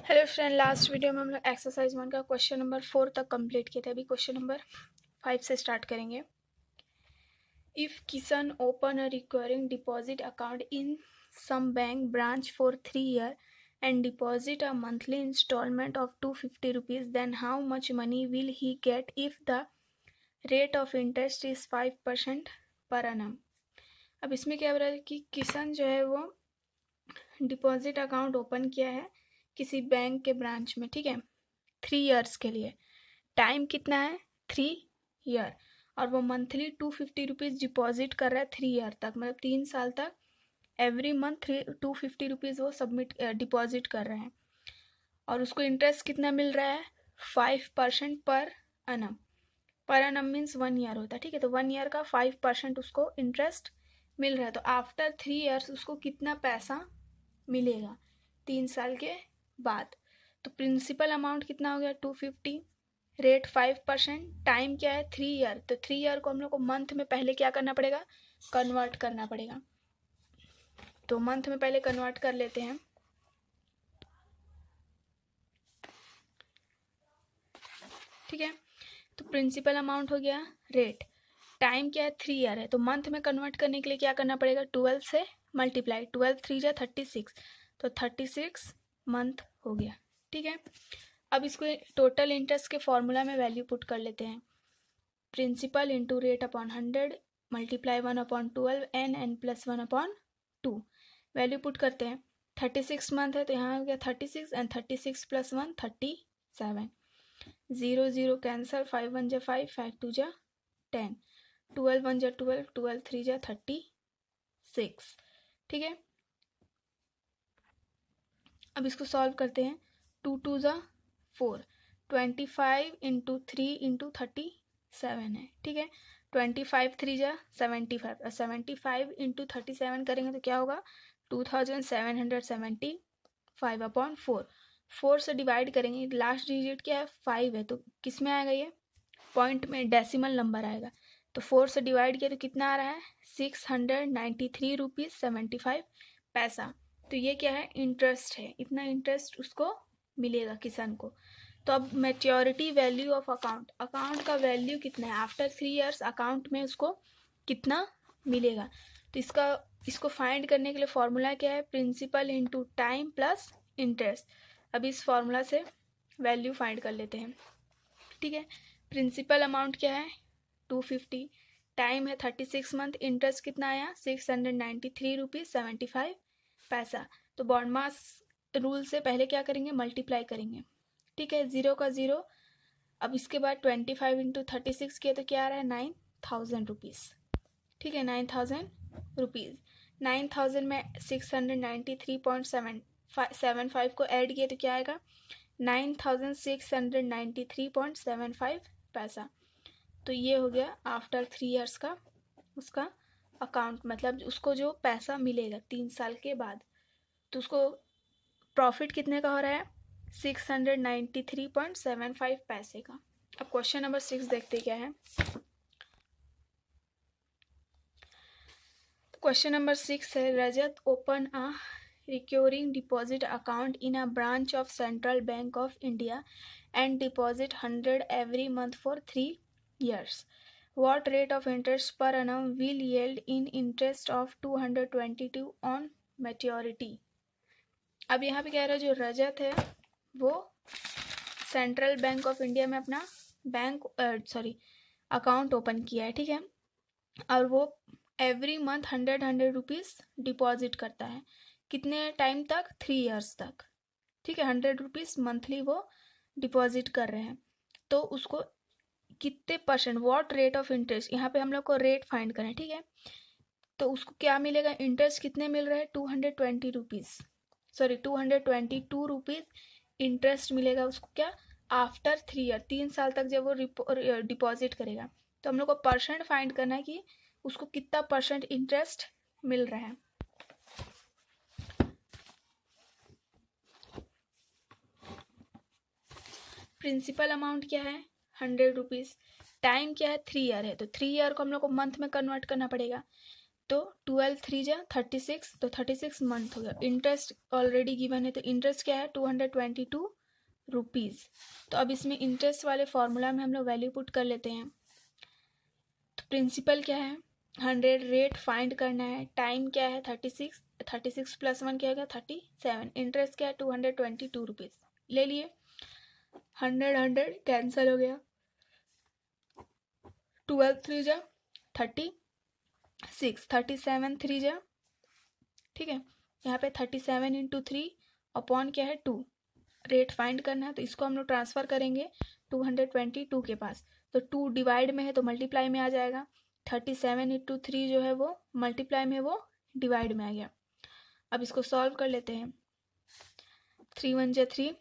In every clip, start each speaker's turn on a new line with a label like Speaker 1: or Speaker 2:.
Speaker 1: Hello friend, last video में हम लोग एक्सरसाइज 1 का क्वेश्चन नंबर 4 तक कंप्लीट किए थे। अभी क्वेश्चन नंबर 5 से स्टार्ट करेंगे। If Kishan open a recurring deposit account in some bank branch for 3 year and deposit a monthly instalment of 250 rupees, then how much money will he get if the rate of interest is 5% per annum। अब इसमें क्या हो रहा है कि किशन जो है वो डिपॉजिट अकाउंट ओपन किया है किसी बैंक के ब्रांच में, ठीक है, 3 ईयर्स के लिए। टाइम कितना है? 3 ईयर। और वो मंथली 250 रुपीज़ डिपॉजिट कर रहा है 3 ईयर तक, मतलब 3 साल तक एवरी मंथ 250 रुपीज़ वो सबमिट डिपॉजिट कर रहे हैं। और उसको इंटरेस्ट कितना मिल रहा है? 5% पर annum। पर annum मीन्स 1 ईयर होता है, ठीक है। तो 1 ईयर का 5% उसको इंटरेस्ट मिल रहा है। तो आफ्टर 3 ईयर्स उसको कितना पैसा मिलेगा 3 साल के बाद? तो प्रिंसिपल अमाउंट कितना हो गया? 250, रेट 5%, टाइम क्या है? 3 ईयर। तो 3 ईयर को हम लोग को मंथ में पहले क्या करना पड़ेगा? कन्वर्ट करना पड़ेगा। तो मंथ में पहले कन्वर्ट कर लेते हैं। ठीक है, तो प्रिंसिपल अमाउंट हो गया, रेट, टाइम क्या है? 3 ईयर है। तो मंथ में कन्वर्ट करने के लिए क्या करना पड़ेगा? 12 से मल्टीप्लाई, 12 3 जा 36, तो 36 मंथ हो गया। ठीक है, अब इसको टोटल इंटरेस्ट के फॉर्मूला में वैल्यू पुट कर लेते हैं। Principal into rate upon 100 multiply 1/12 n plus 1/2। Value put करते हैं। 36 मंथ है तो यहाँ हो गया 36 एंड 36 प्लस 1 37। 0 0 कैंसल, 5 1 जा 5, 5 2 जा 10, 12 1 जा 12, 12 3 जा 36। ठीक है, अब इसको सॉल्व करते हैं। 2 2 जा 4, 25 इंटू 3 इंटू 37 है। ठीक है, 25 3 जा 75 और 75 इंटू 37 करेंगे तो क्या होगा? 2775/4। 4 से डिवाइड करेंगे, लास्ट डिजिट क्या है? 5 है, तो किस में आएगा? ये पॉइंट में डेसिमल नंबर आएगा। तो 4 से डिवाइड किया तो कितना आ रहा है? 693 रुपीज़ 75 पैसा। तो ये क्या है? इंटरेस्ट है। इतना इंटरेस्ट उसको मिलेगा किसान को। तो अब maturity value of account, account का वैल्यू कितना है आफ्टर 3 ईयर्स, अकाउंट में उसको कितना मिलेगा? तो इसको फाइंड करने के लिए फॉर्मूला क्या है? Principal into time plus interest. अब इस फॉर्मूला से वैल्यू फाइंड कर लेते हैं। ठीक है, प्रिंसिपल अमाउंट क्या है? 250, टाइम है 36 मंथ, इंटरेस्ट कितना आया? 693 रुपीज़ 75 पैसा। तो बॉन्ड मास रूल से पहले क्या करेंगे? मल्टीप्लाई करेंगे। ठीक है, 0 का 0। अब इसके बाद 25 इंटू 36 किया तो क्या आ रहा है? 9000 रुपीज़। ठीक है, 9000 रुपीज़। 9000 में 693.75 को ऐड किया तो क्या आएगा? 9693.75 पैसा। तो ये हो गया आफ्टर 3 ईयर्स का उसका अकाउंट, मतलब उसको जो पैसा मिलेगा 3 साल के बाद। तो उसको प्रॉफिट कितने का हो रहा है? 693.75 पैसे का। अब क्वेश्चन नंबर 6 देखते क्या है। क्वेश्चन नंबर 6 है, Rajat open a recurring deposit account in a branch of Central Bank of India and deposit 100 every month for 3 years. What rate of interest per annum will yield in interest of 222 on maturity? अब यहाँ पे कह रहा है जो रजत है वो central bank of India में अपना अकाउंट ओपन किया है, ठीक है, और वो एवरी मंथ 100 रुपीज़ डिपॉजिट करता है। कितने टाइम तक? 3 ईयर्स तक। ठीक है, 100 रुपीज़ मंथली वो डिपॉजिट कर रहे हैं। तो उसको कितने percent, what rate of interest, यहाँ पे हम लोग को रेट फाइंड करें। ठीक है, तो उसको क्या मिलेगा? इंटरेस्ट कितने मिल रहे हैं? 220 रुपीज़, सॉरी 222 रुपीज़ इंटरेस्ट मिलेगा उसको। क्या? आफ्टर 3 ईयर, 3 साल तक जब वो डिपॉजिट करेगा। तो हम लोग को परसेंट फाइंड करना है कि उसको कितना परसेंट इंटरेस्ट मिल रहा है। प्रिंसिपल अमाउंट क्या है? 100 रुपीज़। टाइम क्या है? 3 ईयर है, तो 3 ईयर को हम लोग को मंथ में कन्वर्ट करना पड़ेगा। तो 12 3 जा 36, तो 36 मंथ हो गया। इंटरेस्ट ऑलरेडी गिवन है, तो इंटरेस्ट क्या है 222 रुपीज़। तो अब इसमें इंटरेस्ट वाले फॉर्मूला में हम लोग वैल्यू पुट कर लेते हैं। तो प्रिंसिपल क्या है 100, रेट फाइंड करना है, टाइम क्या है 36, 36 प्लस 1 क्या होगा 37, इंटरेस्ट क्या है 222 रुपीज़। ले लिए, 100 कैंसिल हो गया, 12 3 जा 36, 37 3 जा, ठीक है। यहाँ पे 37 इंटू 3 अपॉन क्या है 2, रेट फाइंड करना है, तो इसको हम लोग ट्रांसफ़र करेंगे 222 के पास। तो 2 डिवाइड में है तो मल्टीप्लाई में आ जाएगा, 37 इंटू 3 जो है वो मल्टीप्लाई में, वो डिवाइड में आ गया। अब इसको सॉल्व कर लेते हैं। 3 1 जा 3,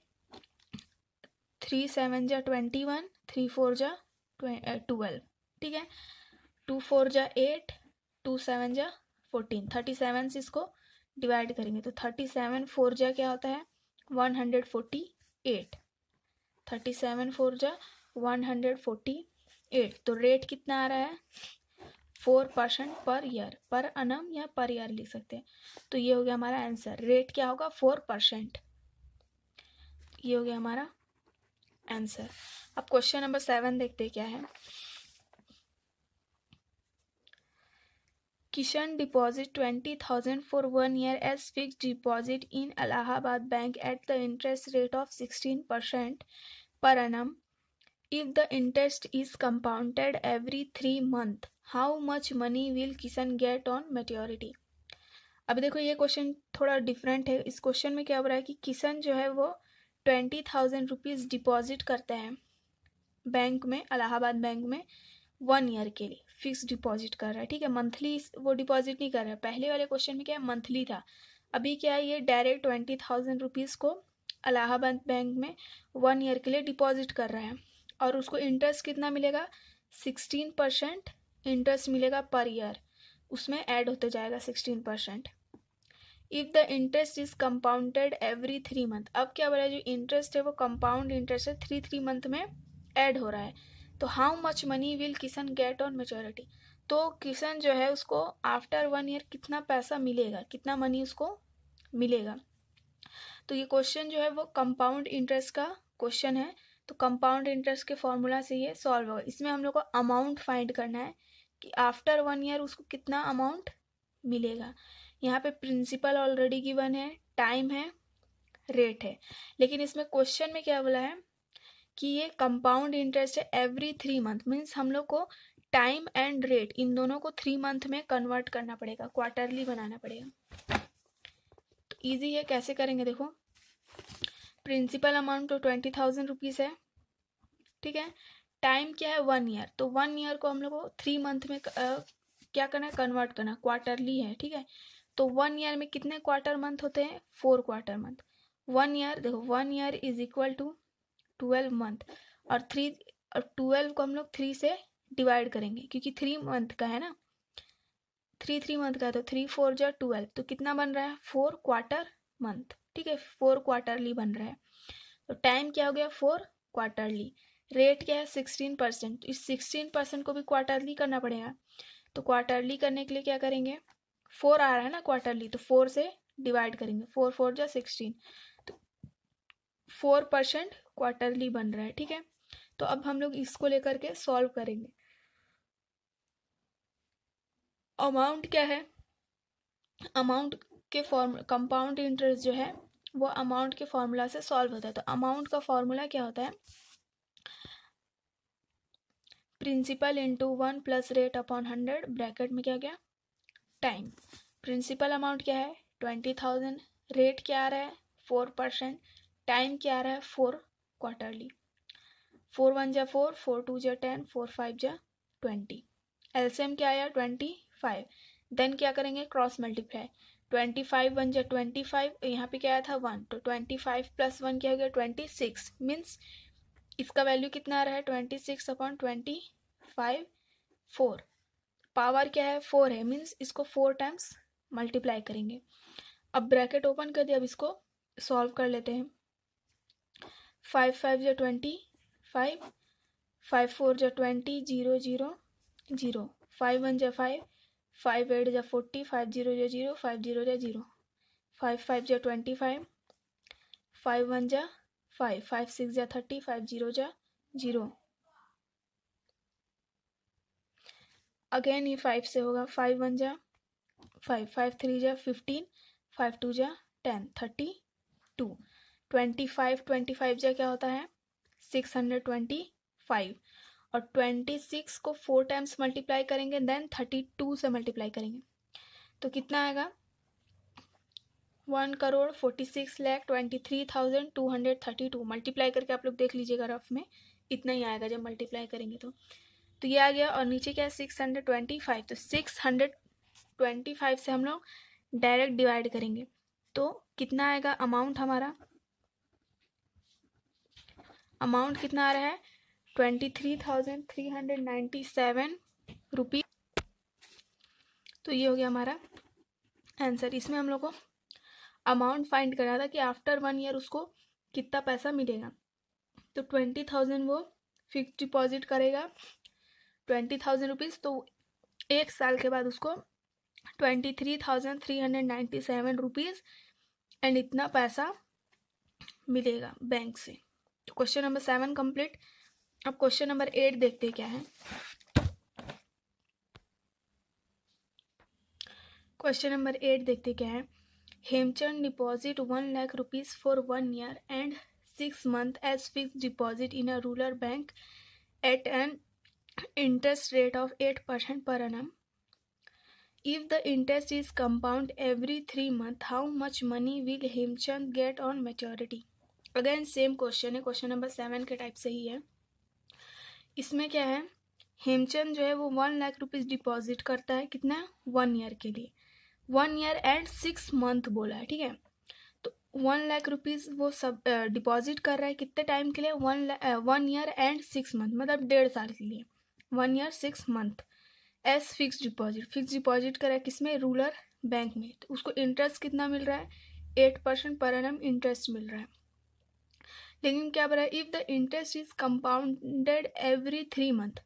Speaker 1: 3 7 जा 21, 3 4 जा 12, ठीक है। 2 4 जा 8, 2 7 जा 14, 37 से इसको डिवाइड करेंगे तो 37 4 जा क्या होता है 148, 37 4 जा 148। तो रेट कितना आ रहा है 4% पर ईयर, पर अनम या पर ईयर लिख सकते हैं। तो ये हो गया हमारा आंसर, रेट क्या होगा 4%, ये हो गया हमारा आंसर। अब क्वेश्चन नंबर 7 देखते हैं क्या है। Kishan deposit 20,000 for 1 year as fixed deposit in Allahabad Bank at the interest rate of 16% per annum. If the interest is compounded every 3 months, how much money will Kishan get on maturity? अब देखो ये question थोड़ा different है। इस question में क्या हो रहा है कि किशन जो है वो 20,000 रुपीज़ डिपॉजिट करता है बैंक में, इलाहाबाद बैंक में 1 ईयर के लिए फिक्स डिपॉजिट कर रहा है, ठीक है। मंथली वो डिपॉजिट नहीं कर रहा है। पहले वाले क्वेश्चन में क्या है मंथली था, अभी क्या है ये डायरेक्ट 20,000 रुपीज़ को इलाहाबाद बैंक में 1 ईयर के लिए डिपॉजिट कर रहा है और उसको इंटरेस्ट कितना मिलेगा 16% इंटरेस्ट मिलेगा पर ईयर, उसमें ऐड होते जाएगा 16%। If the interest is compounded every 3 month, अब क्या बोला है जो इंटरेस्ट है वो कंपाउंड इंटरेस्ट है 3 मंथ में ऐड हो रहा है। तो how much money will Kishan get on maturity, तो किशन जो है उसको आफ्टर 1 ईयर कितना पैसा मिलेगा, कितना मनी उसको मिलेगा। तो ये क्वेश्चन जो है वो कंपाउंड इंटरेस्ट का क्वेश्चन है। तो कंपाउंड इंटरेस्ट के फॉर्मूला से ये सॉल्व होगा। इसमें हम लोग को अमाउंट फाइंड करना है कि आफ्टर 1 ईयर उसको कितना अमाउंट मिलेगा। यहाँ पे प्रिंसिपल ऑलरेडी गिवन है, टाइम है, रेट है, लेकिन इसमें क्वेश्चन में क्या बोला है कि ये कंपाउंड इंटरेस्ट है एवरी 3 मंथ, मीन्स हम लोग को टाइम एंड रेट इन दोनों को 3 मंथ में कन्वर्ट करना पड़ेगा, क्वार्टरली बनाना पड़ेगा। तो ईजी है, कैसे करेंगे देखो। प्रिंसिपल अमाउंट तो 20,000 रुपीज़ है, ठीक है। टाइम क्या है 1 ईयर, तो 1 ईयर को हम लोग को 3 मंथ में क्या करना है कन्वर्ट करना, क्वार्टरली है, ठीक है। तो 1 ईयर में कितने क्वार्टर मंथ होते हैं 4 क्वार्टर मंथ। 1 ईयर देखो 1 year is equal to 12 month और 12 को हम लोग 3 से डिवाइड करेंगे क्योंकि 3 मंथ का है ना, 3 मंथ का है, तो 3 4 जा 12, तो कितना बन रहा है 4 क्वार्टर मंथ, ठीक है। 4 क्वार्टरली बन रहा है। तो टाइम क्या हो गया 4 क्वार्टरली, रेट क्या है 16%, तो इस 16% को भी क्वार्टरली करना पड़ेगा। तो क्वार्टरली करने के लिए क्या करेंगे 4 आ रहा है ना क्वार्टरली, तो 4 से डिवाइड करेंगे, 4 4 जा 16, तो 4% क्वार्टरली बन रहा है, ठीक है। तो अब हम लोग इसको लेकर के सॉल्व करेंगे। अमाउंट क्या है, अमाउंट के कंपाउंड इंटरेस्ट जो है वो अमाउंट के फॉर्मूला से सॉल्व होता है। तो अमाउंट का फॉर्मूला क्या होता है principal into 1 plus rate upon 100 bracket में क्या गया टाइम। प्रिंसिपल अमाउंट क्या है 20,000, रेट क्या आ रहा है 4%, टाइम क्या आ रहा है 4 क्वार्टरली। 4 1 जा 4, 4 2 जा 10, 4 5 जा 20, एलसीएम क्या आया 25। देन क्या करेंगे क्रॉस मल्टीप्लाई, 25 1 जा 25, यहाँ पे क्या आया था 1, तो 25 प्लस 1 क्या हो गया 26, मीन्स इसका वैल्यू कितना आ रहा है 26 अपॉन 25, 4, पावर क्या है 4 है, मीन्स इसको 4 टाइम्स मल्टीप्लाई करेंगे। अब ब्रैकेट ओपन कर दिया, अब इसको सॉल्व कर लेते हैं। 5 5 जा 25, 5 4 जा 20, 0 0 0, 5 1 जा 5, 5 8 जा 40, 5 0 जा 0, 5 0 जा 0, 5 5 जा 25, 5 1 जा 5, 5 6 जा 30, 5 0 जा 0। अगेन ये 5 से होगा, 5 1 जा 5, 5 3 जा 15, 5 2 जा 10, 32। 25 25 जा क्या होता है 625, और 26 को 4 टाइम्स मल्टीप्लाई करेंगे, देन 32 से मल्टीप्लाई करेंगे तो कितना आएगा 1,46,23,232। मल्टीप्लाई करके आप लोग देख लीजिएगा रफ में, इतना ही आएगा जब मल्टीप्लाई करेंगे तो ये आ गया। और नीचे क्या है 625, तो 625 से हम लोग डायरेक्ट डिवाइड करेंगे तो कितना आएगा अमाउंट हमारा, अमाउंट कितना आ रहा है 23,397 रुपीज। तो ये हो गया हमारा आंसर। इसमें हम लोग को अमाउंट फाइंड करना था कि आफ्टर 1 ईयर उसको कितना पैसा मिलेगा। तो 20,000 वो फिक्स डिपॉजिट करेगा 20,000 रुपीज़, तो 1 साल के बाद उसको 23,397 रुपीज़ एंड इतना पैसा मिलेगा बैंक से। तो क्वेश्चन नंबर 7 कंप्लीट। अब क्वेश्चन नंबर 8 देखते हैं क्या है। क्वेश्चन नंबर 8 देखते क्या है। Hemchand deposit 1 lakh rupees for 1 year and 6 months as fixed deposit in a rural bank at an interest rate of 8% per annum. If the interest is compound every 3 months, how much money will Hemchand get on maturity? Again same question है, question number 7 के type से ही है। इसमें क्या है हेमचंद जो है वो 1 लाख रुपीज डिपॉजिट करता है, कितना 1 ईयर के लिए, 1 ईयर एंड 6 months बोला है, ठीक है। तो 1 लाख रुपीज वो सब डिपॉजिट कर रहा है कितने टाइम के लिए 1 ईयर एंड 6 months, मतलब 1.5 साल के लिए, 1 year 6 months as fix deposit. Fix deposit करा है किसमें रूरल बैंक में, तो उसको इंटरेस्ट कितना मिल रहा है 8% पर एनम इंटरेस्ट मिल रहा है। लेकिन क्या बोला है if the interest is compounded every 3 months,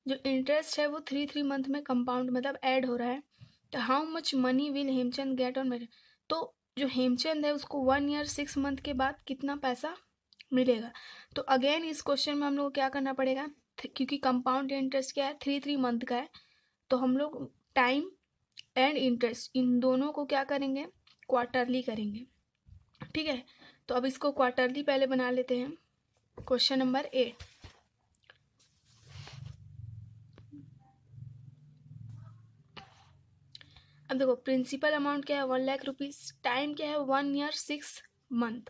Speaker 1: जो इंटरेस्ट है वो 3 month में कंपाउंड मतलब ऐड हो रहा है। तो how much money will Hemchand get on merit, तो जो हेमचंद है उसको 1 ईयर 6 months के बाद कितना पैसा मिलेगा। तो अगेन इस क्वेश्चन में हम लोग को क्या करना पड़ेगा, क्योंकि कंपाउंड इंटरेस्ट क्या है 3 month का है, तो हम लोग टाइम एंड इंटरेस्ट इन दोनों को क्या करेंगे क्वार्टरली करेंगे, ठीक है। तो अब इसको क्वार्टरली पहले बना लेते हैं। क्वेश्चन नंबर 8, अब देखो प्रिंसिपल अमाउंट क्या है 1 लाख रुपीज, टाइम क्या है 1 ईयर 6 months,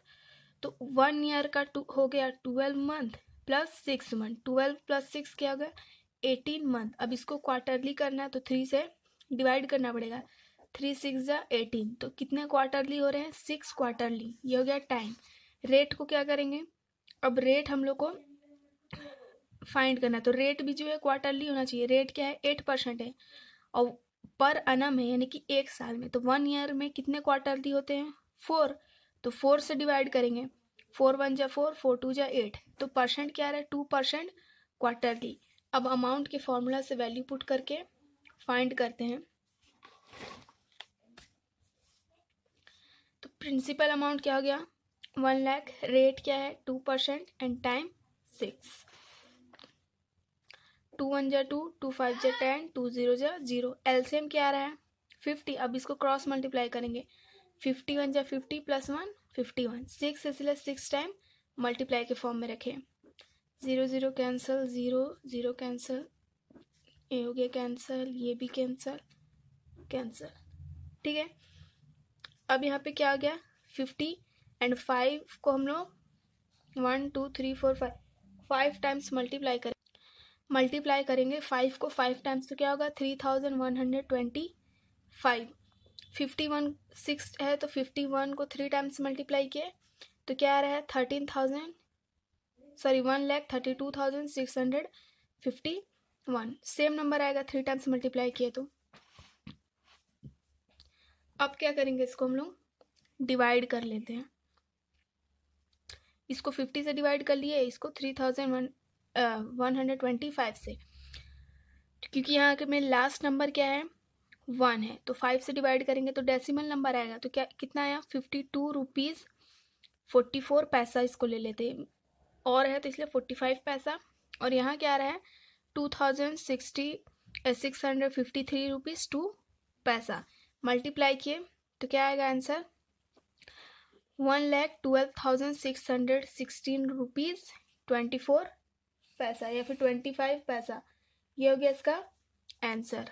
Speaker 1: तो 1 ईयर का हो गया 12 months प्लस 6 months, 12 प्लस 6 क्या हो गया 18 months। अब इसको क्वार्टरली करना है तो 3 से डिवाइड करना पड़ेगा, 3 6 जा 18, तो कितने क्वार्टरली हो रहे हैं 6 क्वार्टरली। ये हो गया टाइम। रेट को क्या करेंगे, अब रेट हम लोग को फाइंड करना है, तो रेट भी जो है क्वार्टरली होना चाहिए। रेट क्या है 8% है और पर अनम है, यानी कि 1 साल में। तो 1 ईयर में कितने क्वार्टरली होते हैं 4, तो 4 से डिवाइड करेंगे, 4 1 जा 4, 4 2 जा 8, तो परसेंट क्या आ रहा है 2% क्वार्टरली। अब अमाउंट के फॉर्मूला से वैल्यू पुट करके फाइंड करते हैं। तो प्रिंसिपल अमाउंट क्या हो गया 1 लाख, रेट क्या है 2% एंड टाइम 6, 2 1 जा 2, 2 5 जा 10, 2 0 जा 0। एलसीएम क्या आ रहा है 50। अब इसको क्रॉस मल्टीप्लाई करेंगे, 51 जा 50 प्लस 1 51, 6 इसलिए 6 टाइम मल्टीप्लाई के फॉर्म में रखें। 0 0 कैंसिल, 0 0 कैंसिल, ये हो गया कैंसिल, ये भी कैंसिल कैंसिल, ठीक है। अब यहाँ पे क्या आ गया 50 एंड 5 को हम लोग 1 2 3 4 5 टाइम्स मल्टीप्लाई करेंगे 5 को 5 टाइम्स, तो क्या होगा 3125। 51 6 है तो 51 को 3 टाइम्स मल्टीप्लाई किए तो क्या आ रहा है 1,32,651। सेम नंबर आएगा 3 टाइम्स मल्टीप्लाई किए तो। अब क्या करेंगे इसको हम लोग डिवाइड कर लेते हैं। इसको 50 से डिवाइड कर लिए, इसको 3,125 से, क्योंकि यहाँ के में लास्ट नंबर क्या है 1 है तो 5 से डिवाइड करेंगे तो डेसिमल नंबर आएगा, तो क्या कितना आया 52 रुपीज़ 44 पैसा इसको ले लेते हैं, और है तो इसलिए 45 पैसा, और यहाँ क्या आ रहा है 653 रुपीज़ 2 पैसा, मल्टीप्लाई किए तो क्या आएगा आंसर 1,12,616 रुपीज़ 24 पैसा या फिर 25 पैसा, ये हो गया इसका आंसर।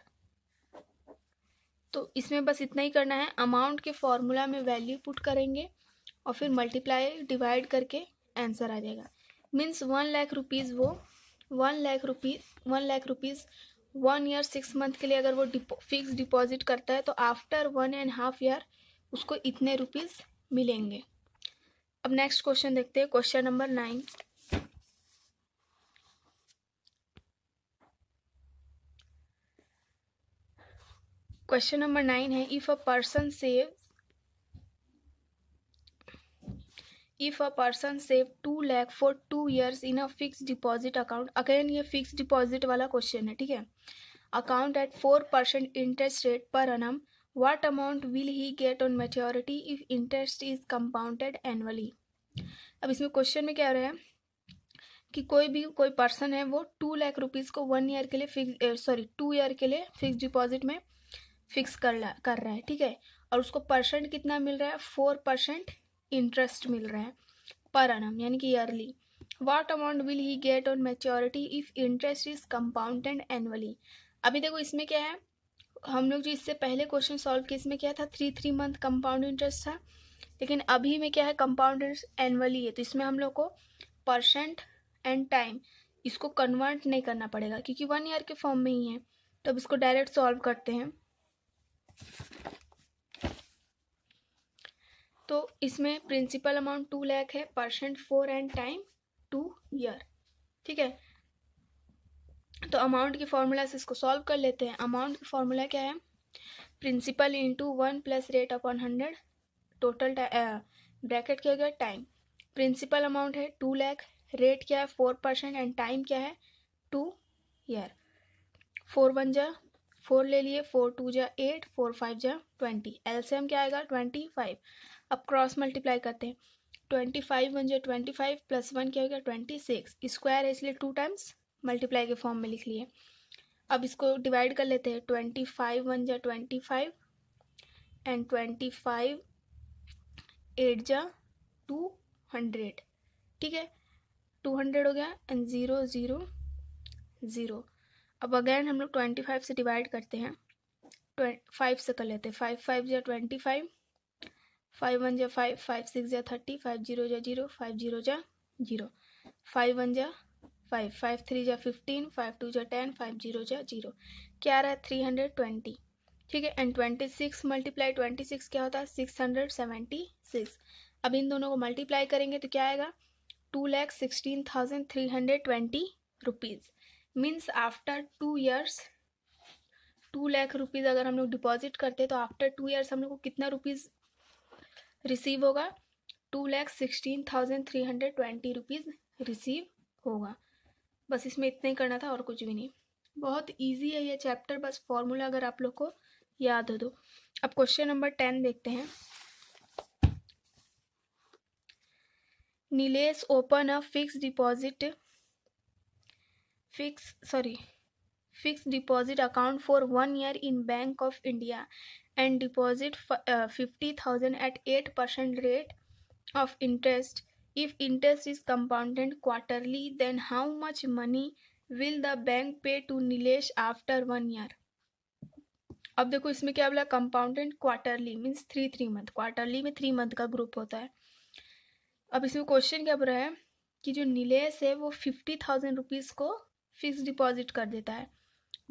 Speaker 1: तो इसमें बस इतना ही करना है, अमाउंट के फॉर्मूला में वैल्यू पुट करेंगे और फिर मल्टीप्लाई डिवाइड करके आंसर आ जाएगा। मीन्स 1,00,000 रुपीज़ वो 1,00,000 रुपीज़ 1 ईयर 6 मंथ के लिए अगर वो फिक्स डिपॉजिट करता है तो आफ्टर 1.5 ईयर उसको इतने रुपीज़ मिलेंगे। अब नेक्स्ट क्वेश्चन देखते हैं, क्वेश्चन नंबर 9। क्वेश्चन नंबर 9 है, if a person save 2 lakh for 2 years in a fix deposit account, again ये फिक्स डिपॉजिट वाला क्वेश्चन है, ठीक है, अकाउंट एट 4% इंटरेस्ट रेट पर annum, what amount will he get on maturity if interest is compounded annually। अब इसमें question में क्या हो रहा है कि कोई पर्सन है वो 2 लाख रुपीज़ को 2 ईयर के लिए फिक्स डिपॉजिट में फिक्स कर रहा है, ठीक है, और उसको परसेंट कितना मिल रहा है 4% इंटरेस्ट मिल रहा है पर annum यानी कि yearly. What amount will he get on maturity if interest is compounded annually. अभी देखो इसमें क्या है, हम लोग जो इससे पहले क्वेश्चन सॉल्व किए इसमें क्या था 3 मंथ कंपाउंड इंटरेस्ट था, लेकिन अभी में क्या है कंपाउंड इंटरेस्ट एनुअली है, तो इसमें हम लोग को परसेंट एंड टाइम इसको कन्वर्ट नहीं करना पड़ेगा क्योंकि 1 ईयर के फॉर्म में ही है। तो अब इसको डायरेक्ट सॉल्व करते हैं। तो इसमें प्रिंसिपल अमाउंट 2 लाख है, परसेंट 4 एंड टाइम 2 ईयर, ठीक है। तो अमाउंट की फॉर्मूला से इसको सॉल्व कर लेते हैं। अमाउंट की फॉर्मूला क्या है, principal into 1 plus rate upon 100, total bracket क्या हो गया टाइम। प्रिंसिपल अमाउंट है 2 लाख, रेट क्या है 4% एंड टाइम क्या है 2 ईयर। 4 1 जा 4 ले लिए, 4 2 जा 8, 4 5 जा 20, एलसीएम क्या आएगा 25। अब क्रॉस मल्टीप्लाई करते हैं, 25 1 जा 25 प्लस 1 क्या हो गया 26, स्क्वायर है इसलिए 2 टाइम्स मल्टीप्लाई के फॉर्म में लिख लिए। अब इसको डिवाइड कर लेते हैं, 25 1 जा 25 एंड 25 8 जा 200, ठीक है, 200 हो गया एंड 0 0 0। अब अगेन हम लोग 25 से डिवाइड करते हैं, 5 से कर लेते हैं, 5 5 जा 25, 5 1 जा 5, 5 6 जा 30, 5 0 जा 0, 5 0 जा 0, 5 1 जा 5, 5 3 जा 15, 5 2 जा 10, 5 0 जा 0, क्या आ रहा है 320, ठीक है, एंड 26 मल्टीप्लाई 26 क्या होता है 676। अब इन दोनों को मल्टीप्लाई करेंगे तो क्या आएगा 2,16,320 rupees. Means after 2 years 2 lakh rupees अगर हम लोग डिपॉजिट करते हैं तो आफ्टर 2 years हम लोग को कितना रुपीज़ रिसीव होगा 2,16,320 रुपीज़ रिसीव होगा। बस इसमें इतना ही करना था और कुछ भी नहीं, बहुत इजी है ये चैप्टर, बस फॉर्मूला अगर आप लोग को याद हो तो। अब क्वेश्चन नंबर 10 देखते हैं। Nilesh open a fix deposit account for 1 year in Bank of India and deposit 50,000 at 8% rate of interest. If interest is compounded quarterly, then how much money will the bank pay to Nilesh after 1 year? अब देखो इसमें क्या बोला compounded quarterly means 3 month, quarterly में 3 month का group होता है। अब इसमें क्वेश्चन क्या बोल रहा है कि जो नीलेश है वो 50,000 रुपीज़ को फिक्स डिपॉजिट कर देता है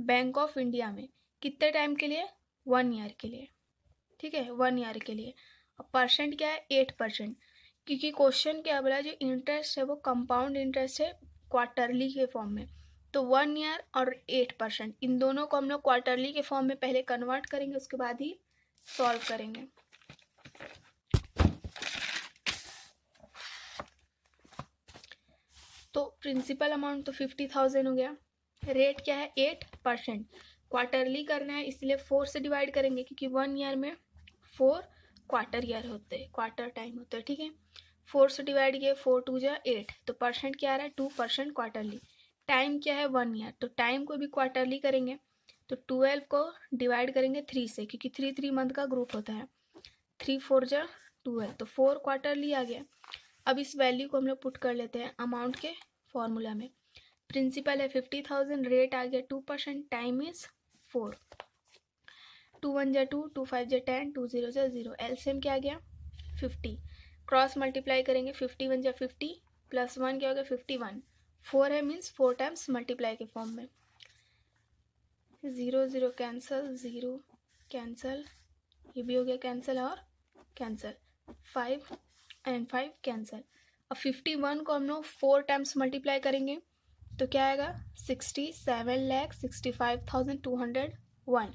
Speaker 1: बैंक ऑफ इंडिया में, कितने टाइम के लिए 1 ईयर के लिए, ठीक है 1 ईयर के लिए। और परसेंट क्या है 8%, क्योंकि क्वेश्चन क्या बोला जो इंटरेस्ट है वो कंपाउंड इंटरेस्ट है क्वार्टरली के फॉर्म में, तो 1 ईयर और 8%, इन दोनों को हम लोग क्वार्टरली के फॉर्म में पहले कन्वर्ट करेंगे उसके बाद ही सॉल्व करेंगे। तो प्रिंसिपल अमाउंट तो 50,000 हो गया, रेट क्या है 8%, क्वार्टरली करना है इसलिए 4 से डिवाइड करेंगे, क्योंकि 1 ईयर में 4 क्वार्टर ईयर होते हैं, क्वार्टर टाइम होता है, ठीक है। 4 से डिवाइड किए, 4 2 जा 8, तो परसेंट क्या आ रहा है 2% क्वार्टरली। टाइम क्या है 1 ईयर, तो टाइम को भी क्वार्टरली करेंगे, तो 12 को डिवाइड करेंगे 3 से, क्योंकि 3 मंथ का ग्रुप होता है। 3 4 जा 12, तो 4 क्वार्टरली आ गया। अब इस वैल्यू को हम लोग पुट कर लेते हैं अमाउंट के फॉर्मूला में। प्रिंसिपल है 50,000, रेट आ गया 2%, टाइम इज 4, 2 1 जा 2, 2 5 जा 10, 2 0 जा 0, एलसीएम क्या आ गया 50। क्रॉस मल्टीप्लाई करेंगे, 51 जा 50 प्लस 1 क्या हो गया 51, 4 है मीन्स 4 टाइम्स मल्टीप्लाई के फॉर्म में। 0 0 कैंसल, 0 कैंसल, ये भी हो गया कैंसिल और कैंसिल, 5 एंड 5 कैंसिल। अब 51 को हम लोग 4 टाइम्स मल्टीप्लाई करेंगे तो क्या आएगा 67,65,201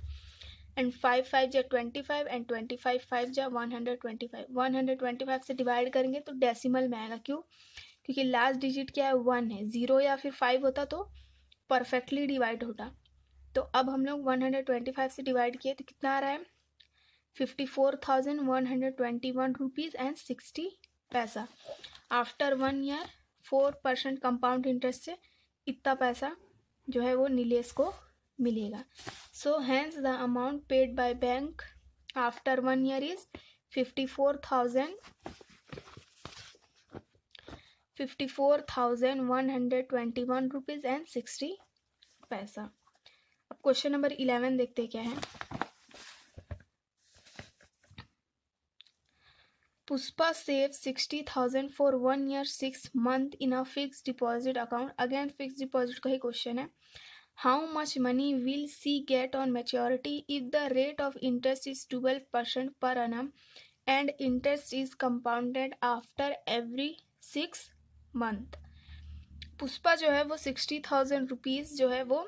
Speaker 1: एंड 5 5 जा 25 एंड 25 5 जा 125। 125 से डिवाइड करेंगे तो डेसिमल में आएगा, क्यों? क्योंकि लास्ट डिजिट क्या है 1 है, 0 या फिर 5 होता तो परफेक्टली डिवाइड होता। तो अब हम लोग 125 से डिवाइड किए तो कितना आ रहा है 54,121 रुपीज़ एंड 60 पैसा। आफ्टर 1 ईयर 4% कंपाउंड इंटरेस्ट से इतना पैसा जो है वो नीलेश को मिलेगा। So hence the amount paid by bank after 1 year is 54,121 rupees and 60 paisa. अब क्वेश्चन नंबर 11 देखते क्या है। Pushpa saves 60,000 for 1 year 6 month in a fixed deposit account. Again fixed deposit का ही क्वेश्चन है। How much money will she get on maturity if the rate of interest is 12% per annum and interest is compounded after every 6 month? Pushpa जो है वो 60,000 rupees जो है वो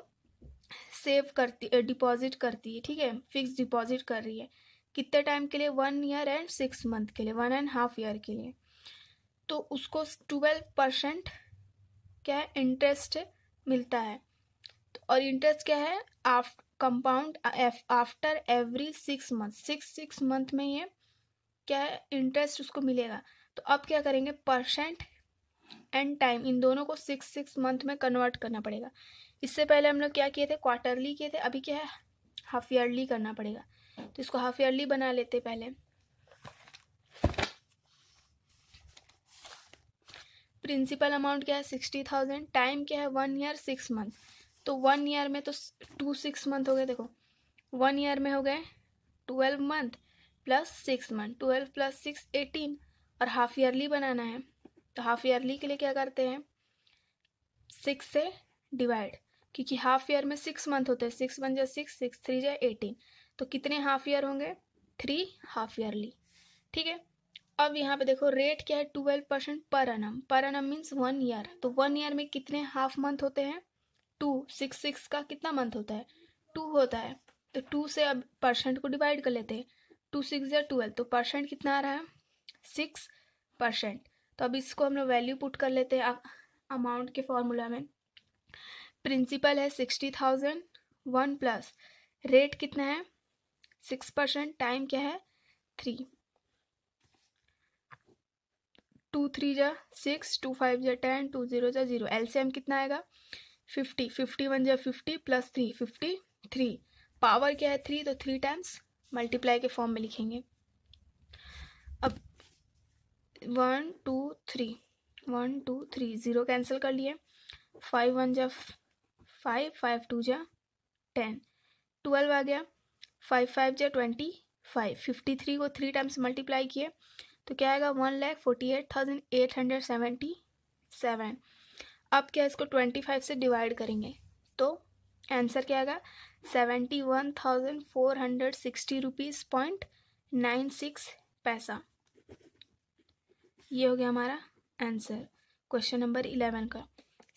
Speaker 1: save करती, deposit करती है, ठीक है, फिक्स डिपॉजिट कर रही है। कितने टाइम के लिए 1 ईयर एंड 6 मंथ के लिए, 1.5 ईयर के लिए। तो उसको 12% क्या है इंटरेस्ट मिलता है। और इंटरेस्ट क्या है compound after every 6 month, 6 month में ये क्या है इंटरेस्ट उसको मिलेगा। तो अब क्या करेंगे परसेंट एंड टाइम इन दोनों को 6 मंथ में कन्वर्ट करना पड़ेगा। इससे पहले हम लोग क्या किए थे क्वार्टरली किए थे, अभी क्या है हाफ ईयरली करना पड़ेगा। तो इसको हाफ ईयरली बना लेते पहले। प्रिंसिपल अमाउंट क्या है 60,000, टाइम क्या है 1 ईयर 6 मंथ। तो 1 ईयर में तो 2 6 मंथ हो गए, देखो 1 ईयर में हो गए 12 मंथ प्लस 6 मंथ, 12 प्लस 6 18, और हाफ ईयरली बनाना है तो हाफ ईयरली के लिए क्या करते हैं 6 से डिवाइड, क्योंकि हाफ ईयर में 6 मंथ होते हैं, 6 1 जा 6, 6 3 जा 18, तो कितने हाफ ईयर होंगे 3 हाफ ईयरली, ठीक है। अब यहाँ पे देखो रेट क्या है 12% per annum, per annum means 1 year, तो 1 ईयर में कितने हाफ मंथ होते हैं 2, 6 का कितना मंथ होता है 2 होता है, तो 2 से अब परसेंट को डिवाइड कर लेते हैं, 2 6 या 12, तो परसेंट कितना आ रहा है 6%। तो अब इसको हम लोग वैल्यू पुट कर लेते हैं अमाउंट के फॉर्मूला में। प्रिंसिपल है 60,000, 1 प्लस रेट कितना है 6%, टाइम क्या है 3, 2 3 जा 6, 2 5 जा 10, 2 0 जा 0, एलसीएम कितना आएगा 50, 51 जा 50 प्लस 3 53, पावर क्या है 3, तो 3 टाइम्स मल्टीप्लाई के फॉर्म में लिखेंगे। अब 1 2 3 1 2 3 0 कैंसिल कर लिए, 5 1 जा 5, 5 2 जा 10, 12 आ गया, 5 5 जा 25, 53 को 3 टाइम्स मल्टीप्लाई किए तो क्या आएगा 1,48,877। अब क्या इसको 25 से डिवाइड करेंगे तो आंसर क्या आएगा 71,460 रुपीज़ .96 पैसा। ये हो गया हमारा आंसर क्वेश्चन नंबर 11 का।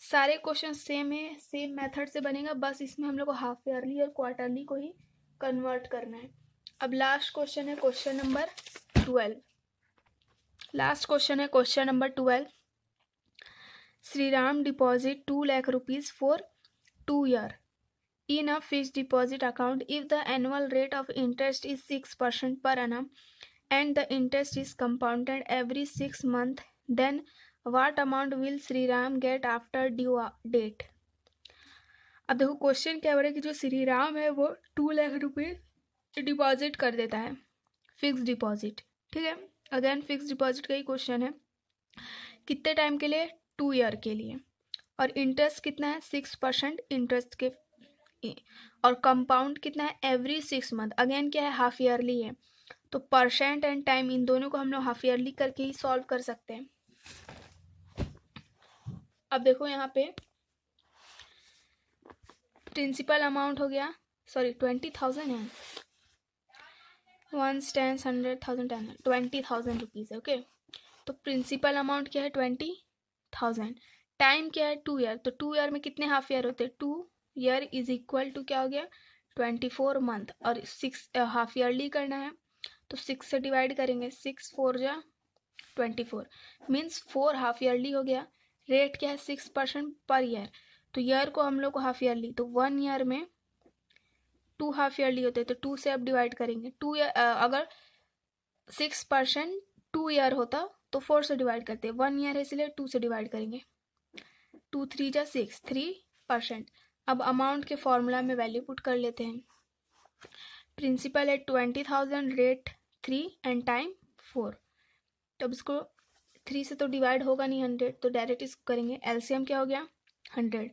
Speaker 1: सारे क्वेश्चन सेम है, सेम मेथड से बनेगा, बस इसमें हम लोग को हाफ ईयरली और क्वार्टरली को ही कन्वर्ट करना है। अब लास्ट क्वेश्चन है क्वेश्चन नंबर 12। लास्ट क्वेश्चन है question number 12। Shriram deposit 2 lakh rupees for 2 year in a fixed deposit account if the annual rate of interest is 6% per annum and the interest is compounded every 6 months, then what amount will Sri Ram get after due date? अब देखो question क्या हो रहा है कि जो श्री राम है वो 2 लाख रुपये डिपॉजिट कर देता है, फिक्स डिपॉजिट। ठीक है, अगेन फिक्स डिपॉजिट का ही क्वेश्चन है। कितने टाइम के लिए? 2 ईयर के लिए। और इंटरेस्ट कितना है? 6% इंटरेस्ट के, और कंपाउंड कितना है? Every 6 month. अगेन क्या है? हाफ ईयरली है, तो परसेंट एंड टाइम इन दोनों को हम लोग हाफ ईयरली करके ही सॉल्व कर सकते हैं। अब देखो यहाँ पे प्रिंसिपल अमाउंट हो गया, सॉरी 20,000 है, 1 10 100 1000 10 20,000 रुपीज़ है। ओके, तो प्रिंसिपल अमाउंट क्या है? 20,000। टाइम क्या है? 2 ईयर। तो 2 ईयर में कितने हाफ ईयर होते हैं? 2 ईयर इज इक्वल टू क्या हो गया? 24 मंथ। और 6 हाफ ईयरली करना है तो 6 से डिवाइड करेंगे, 6 4 जा 24, मीन्स 4 हाफ ईयरली हो गया। रेट क्या है? 6% पर ईयर। तो ईयर को हम लोग को हाफ ईयरली, तो 1 ईयर में 2 हाफ ईयरली होते हैं, तो 2 से अब डिवाइड करेंगे। 2 ईयर अगर 6% 2 ईयर होता तो 4 से डिवाइड करते, 1 ईयर है इसलिए 2 से डिवाइड करेंगे। 2 3 जा 6, 3%। अब अमाउंट के फॉर्मूला में वैल्यू पुट कर लेते हैं। प्रिंसिपल है 20,000, रेट 3 एंड टाइम 4। तो अब इसको 3 से तो डिवाइड होगा नहीं 100, तो डायरेक्ट इसको करेंगे। एलसीएम क्या हो गया? 100।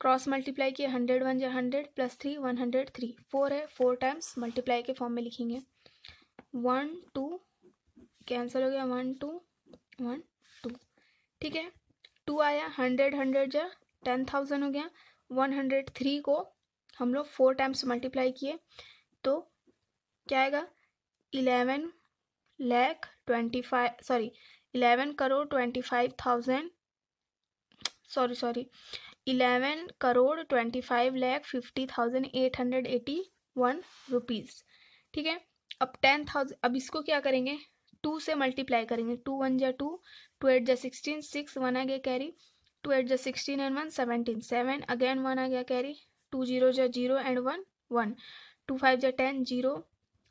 Speaker 1: क्रॉस मल्टीप्लाई किए, 100 1 जा 100 प्लस 3 103। 4 है, 4 टाइम्स मल्टीप्लाई के फॉर्म में लिखेंगे। 1 2 कैंसिल हो गया, 1 2 1 2। ठीक है, 2 आया, 100 100 जा 10,000 हो गया। 103 को हम लोग 4 टाइम्स मल्टीप्लाई किए तो क्या आएगा? 11 करोड़ 25,000, सॉरी 11 करोड़ 25,50,881 रुपीज़। ठीक है, अब 10,000, अब इसको क्या करेंगे? 2 से मल्टीप्लाई करेंगे। 2 1 जा 2, 2 8 जा 16, 6 1 आ गया कैरी, 2 8 जा 16 एंड 1 17, 7 अगेन 1 आ गया कैरी, 2 0 जा 0 एंड 1 1, 2 5 जा 10 0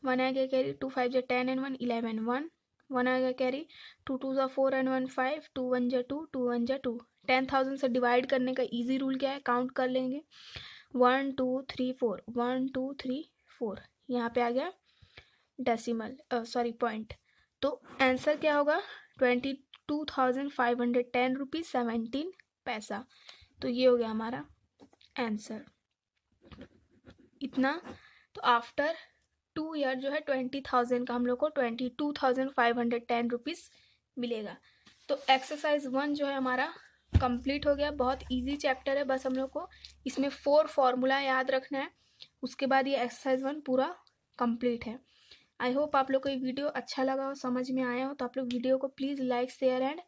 Speaker 1: 1 आ गया कैरी, 2 5 जा 10 एंड 1 11 1 1 आ गया कैरी, 2 2 जा 4 एंड 1 5, 2 1 जा 2 2 1 जा 2। 10,000 से डिवाइड करने का इजी रूल क्या है? काउंट कर लेंगे, 1 2 3 4 1 2 3 4। यहाँ पे आ गया डेसिमल, सॉरी पॉइंट। तो आंसर क्या होगा? 22,510 रुपीज़ 17 पैसा। तो ये हो गया हमारा आंसर, इतना। तो आफ्टर 2 ईयर जो है 20,000 का हम लोग को 22,510 रुपीज़ मिलेगा। तो एक्सरसाइज 1 जो है हमारा कंप्लीट हो गया। बहुत इजी चैप्टर है, बस हम लोग को इसमें 4 फॉर्मूला याद रखना है, उसके बाद ये एक्सरसाइज 1 पूरा कंप्लीट है। आई होप आप लोग को ये वीडियो अच्छा लगा हो, समझ में आया हो। तो आप लोग वीडियो को please like share and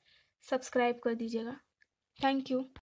Speaker 1: subscribe कर दीजिएगा। Thank you.